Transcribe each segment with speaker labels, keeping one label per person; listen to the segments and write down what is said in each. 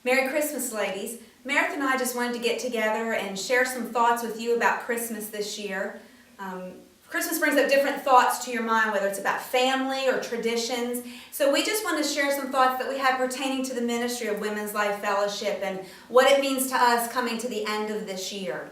Speaker 1: Merry Christmas, ladies. Meredith and I just wanted to get together and share some thoughts with you about Christmas this year. Christmas brings up different thoughts to your mind, whether it's about family or traditions. So we just want to share some thoughts that we have pertaining to the ministry of Women's Life Fellowship and what it means to us coming to the end of this year.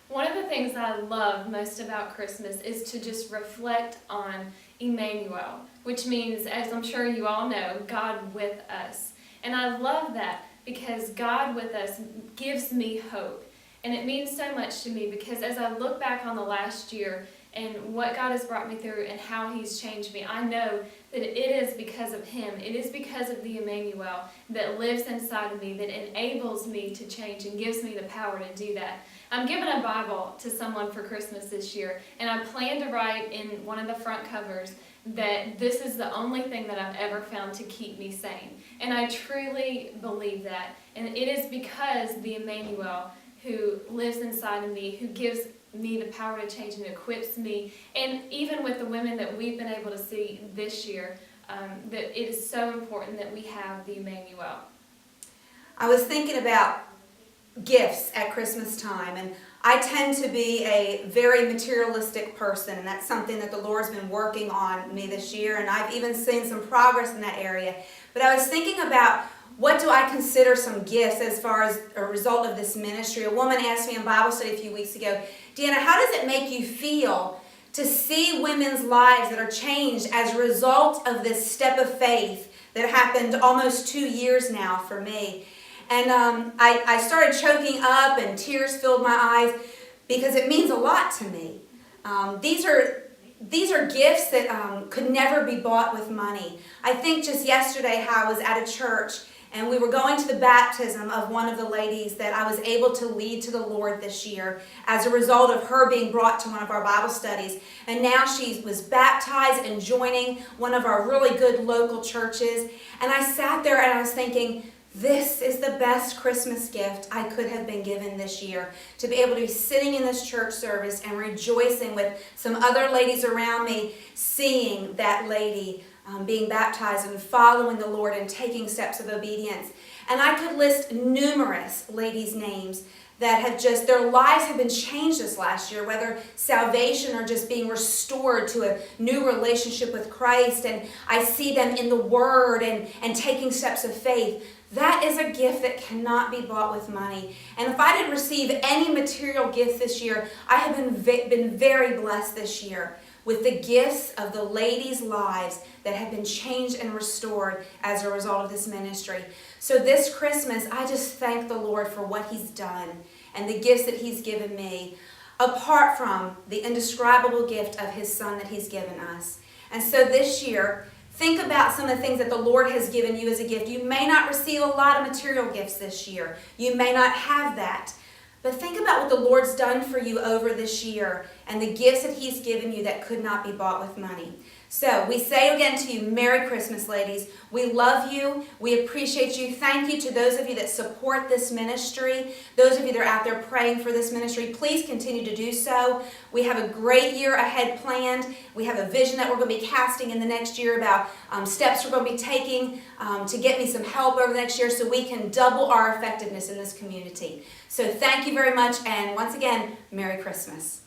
Speaker 2: One of the things that I love most about Christmas is to just reflect on Emmanuel, which means, as I'm sure you all know, God with us. And I love that because God with us gives me hope. And it means so much to me because as I look back on the last year and what God has brought me through and how He's changed me, I know that it is because of Him. It is because of the Emmanuel that lives inside of me, that enables me to change and gives me the power to do that. I'm giving a Bible to someone for Christmas this year, and I plan to write in one of the front covers that this is the only thing that I've ever found to keep me sane. And I truly believe that. And it is because the Emmanuel who lives inside of me, who gives me the power to change and equips me, and even with the women that we've been able to see this year, that it is so important that we have the Emmanuel.
Speaker 1: I was thinking about gifts at Christmas time, and I tend to be a very materialistic person, and that's something that the Lord's been working on me this year, and I've even seen some progress in that area. But I was thinking about what do I consider some gifts as far as a result of this ministry. A woman asked me in Bible study a few weeks ago, Deanna, how does it make you feel to see women's lives that are changed as a result of this step of faith that happened almost 2 years now for me? And I started choking up and tears filled my eyes because it means a lot to me. These are gifts that could never be bought with money. I think just yesterday how I was at a church and we were going to the baptism of one of the ladies that I was able to lead to the Lord this year as a result of her being brought to one of our Bible studies. And now she was baptized and joining one of our really good local churches. And I sat there and I was thinking, this is the best Christmas gift I could have been given this year, to be able to be sitting in this church service and rejoicing with some other ladies around me, seeing that lady being baptized and following the Lord and taking steps of obedience. And I could list numerous ladies' names that have just, their lives have been changed this last year, whether salvation or just being restored to a new relationship with Christ. And I see them in the Word and taking steps of faith. That is a gift that cannot be bought with money. And if I didn't receive any material gift this year, I have been very blessed this year with the gifts of the ladies' lives that have been changed and restored as a result of this ministry. So this Christmas, I just thank the Lord for what He's done and the gifts that He's given me, apart from the indescribable gift of His Son that He's given us. And so this year, think about some of the things that the Lord has given you as a gift. You may not receive a lot of material gifts this year. You may not have that. But think about what the Lord's done for you over this year and the gifts that He's given you that could not be bought with money. So we say again to you, Merry Christmas, ladies. We love you. We appreciate you. Thank you to those of you that support this ministry. Those of you that are out there praying for this ministry, please continue to do so. We have a great year ahead planned. We have a vision that we're going to be casting in the next year about steps we're going to be taking to get me some help over the next year so we can double our effectiveness in this community. So thank you very much, and once again, Merry Christmas.